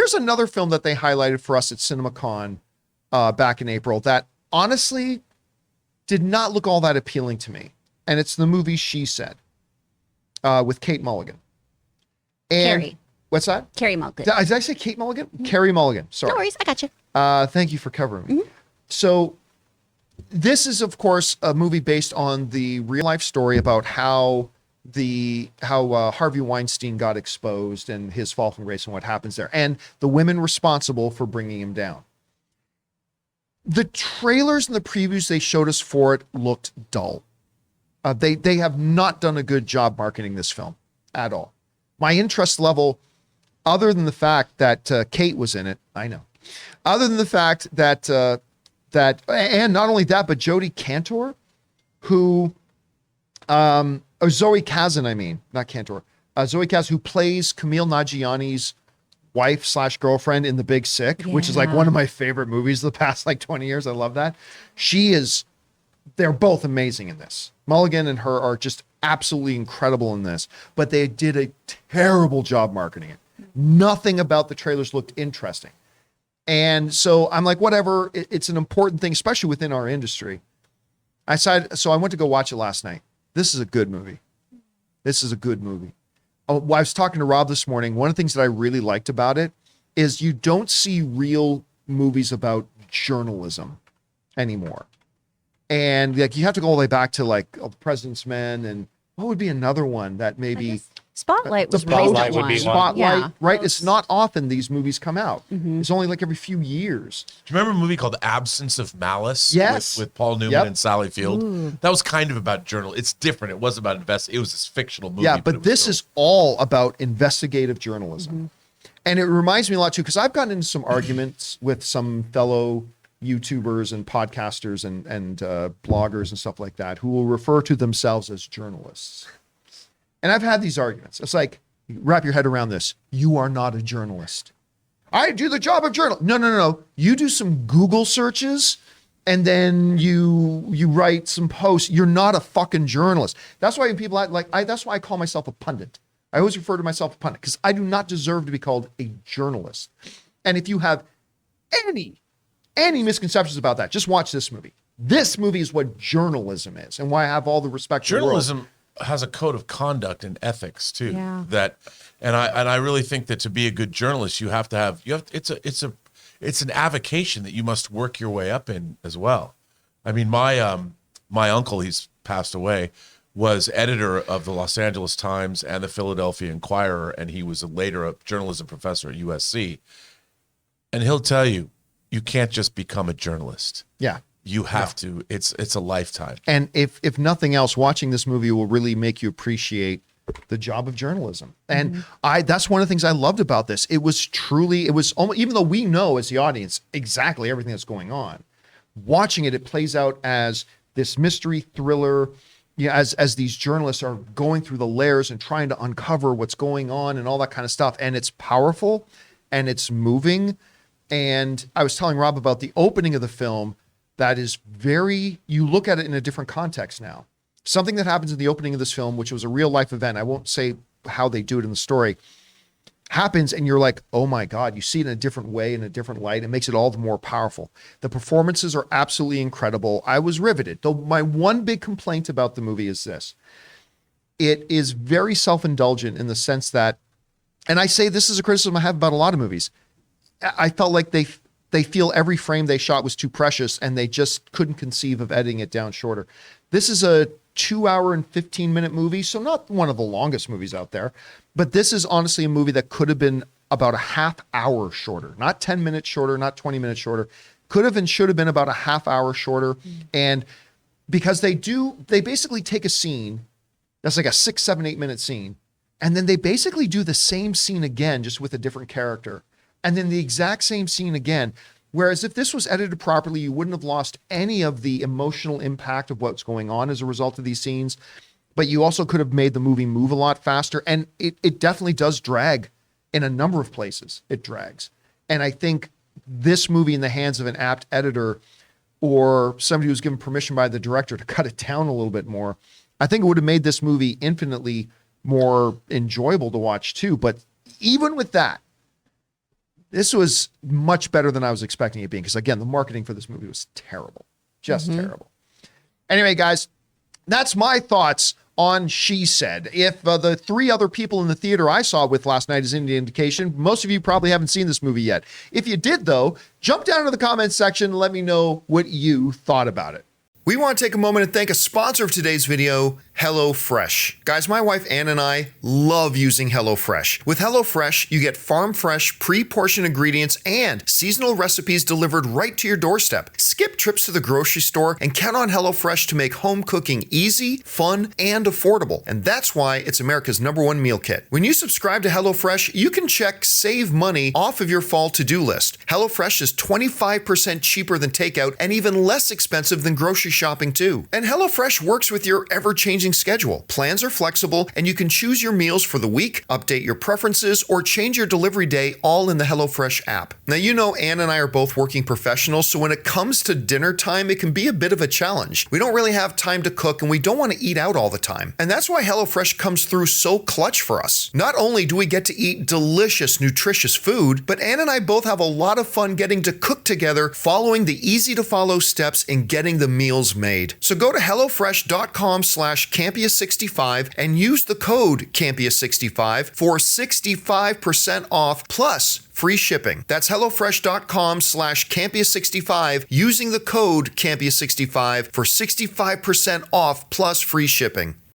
Here's another film that they highlighted for us at CinemaCon back in April that honestly did not look all that appealing to me. And it's the movie She Said with Kate Mulligan. And Carrie. What's that? Carrie Mulligan. Did I say Kate Mulligan? Mm-hmm. Carrie Mulligan. Sorry. No worries. I got you. Thank you for covering me. Mm-hmm. So this is, of course, a movie based on the real life story about how Harvey Weinstein got exposed and his fall from grace and what happens there, and the women responsible for bringing him down. The trailers and the previews they showed us for it looked dull. They have not done a good job marketing this film at all. My interest level, other than the fact that Kate was in it, I know. Other than the fact that and not only that, but Jodi Kantor, who, or Zoe Kazan, I mean, not Kantor, Zoe Kazan, who plays Camille Nanjiani's wife / girlfriend in The Big Sick, which is like one of my favorite movies of the past like 20 years. I love that. They're both amazing in this. Mulligan and her are just absolutely incredible in this, but they did a terrible job marketing it. Nothing about the trailers looked interesting. And so I'm like, whatever, it's an important thing, especially within our industry. So I went to go watch it last night. This is a good movie. Oh, I was talking to Rob this morning. One of the things that I really liked about it is you don't see real movies about journalism anymore. And like you have to go all the way back to like The President's Men, and what would be another one that maybe Spotlight was Spotlight would be one. Spotlight, Yeah. right? It's not often these movies come out. Mm-hmm. It's only like every few years. Do you remember a movie called Absence of Malice? Yes. With Paul Newman and Sally Field? That was kind of about journal. It's different. It wasn't about it was this fictional movie. Yeah, but this is all about investigative journalism. Mm-hmm. And it reminds me a lot too, because I've gotten into some arguments with some fellow YouTubers and podcasters and bloggers and stuff like that who will refer to themselves as journalists. And I've had these arguments. It's like, wrap your head around this. You are not a journalist. I do the job of journalist. No. You do some Google searches and then you write some posts. You're not a fucking journalist. That's why when people that's why I call myself a pundit. I always refer to myself as a pundit because I do not deserve to be called a journalist. And if you have any misconceptions about that, just watch this movie. This movie is what journalism is and why I have all the respect for the world. Journalism has a code of conduct and ethics too. Yeah. And I really think that to be a good journalist, it's an avocation that you must work your way up in as well. I mean, my uncle, he's passed away, was editor of the Los Angeles Times and the Philadelphia Inquirer, and he was later a journalism professor at USC. And he'll tell you, you can't just become a journalist. Yeah. You have to. It's a lifetime. And if nothing else, watching this movie will really make you appreciate the job of journalism. And that's one of the things I loved about this. It was almost, even though we know as the audience exactly everything that's going on, watching it plays out as this mystery thriller. Yeah, as these journalists are going through the layers and trying to uncover what's going on and all that kind of stuff. And it's powerful and it's moving. And I was telling Rob about the opening of the film that is you look at it in a different context now. Something that happens in the opening of this film, which was a real life event, I won't say how they do it in the story, happens and you're like, oh my God, you see it in a different way, in a different light. It makes it all the more powerful. The performances are absolutely incredible. I was riveted. Though my one big complaint about the movie is this. It is very self-indulgent in the sense that, and I say this is a criticism I have about a lot of movies, I felt like they feel every frame they shot was too precious and they just couldn't conceive of editing it down shorter. This is a 2-hour and 15-minute movie, so not one of the longest movies out there, but this is honestly a movie that could have been about a half hour shorter, not 10 minutes shorter, not 20 minutes shorter, could have and should have been about a half hour shorter. And because they basically take a scene that's like a 6, 7, 8 minute scene, and then they basically do the same scene again, just with a different character. And then the exact same scene again. Whereas if this was edited properly, you wouldn't have lost any of the emotional impact of what's going on as a result of these scenes. But you also could have made the movie move a lot faster. And it definitely does drag in a number of places. It drags. And I think this movie in the hands of an apt editor or somebody who's given permission by the director to cut it down a little bit more, I think it would have made this movie infinitely more enjoyable to watch too. But even with that, This was much better than I was expecting it being, because again, the marketing for this movie was terrible. Just terrible. Anyway, guys, that's my thoughts on She Said. If the 3 other people in the theater I saw with last night is any indication, most of you probably haven't seen this movie yet. If you did, though, jump down to the comments section and let me know what you thought about it. We want to take a moment and thank a sponsor of today's video, HelloFresh. Guys, my wife Ann and I love using HelloFresh. With HelloFresh, you get farm-fresh, pre-portioned ingredients and seasonal recipes delivered right to your doorstep. Skip trips to the grocery store and count on HelloFresh to make home cooking easy, fun, and affordable. And that's why it's America's #1 meal kit. When you subscribe to HelloFresh, you can check Save Money off of your fall to-do list. HelloFresh is 25% cheaper than takeout and even less expensive than grocery shopping too. And HelloFresh works with your ever-changing schedule. Plans are flexible and you can choose your meals for the week, update your preferences, or change your delivery day all in the HelloFresh app. Now, you know Ann and I are both working professionals, so when it comes to dinner time, it can be a bit of a challenge. We don't really have time to cook and we don't want to eat out all the time. And that's why HelloFresh comes through so clutch for us. Not only do we get to eat delicious, nutritious food, but Ann and I both have a lot of fun getting to cook together, following the easy-to-follow steps in getting the meals made. So go to HelloFresh.com/Campea65 and use the code Campea65 for 65% off plus free shipping. That's HelloFresh.com/Campea65 using the code Campea65 for 65% off plus free shipping.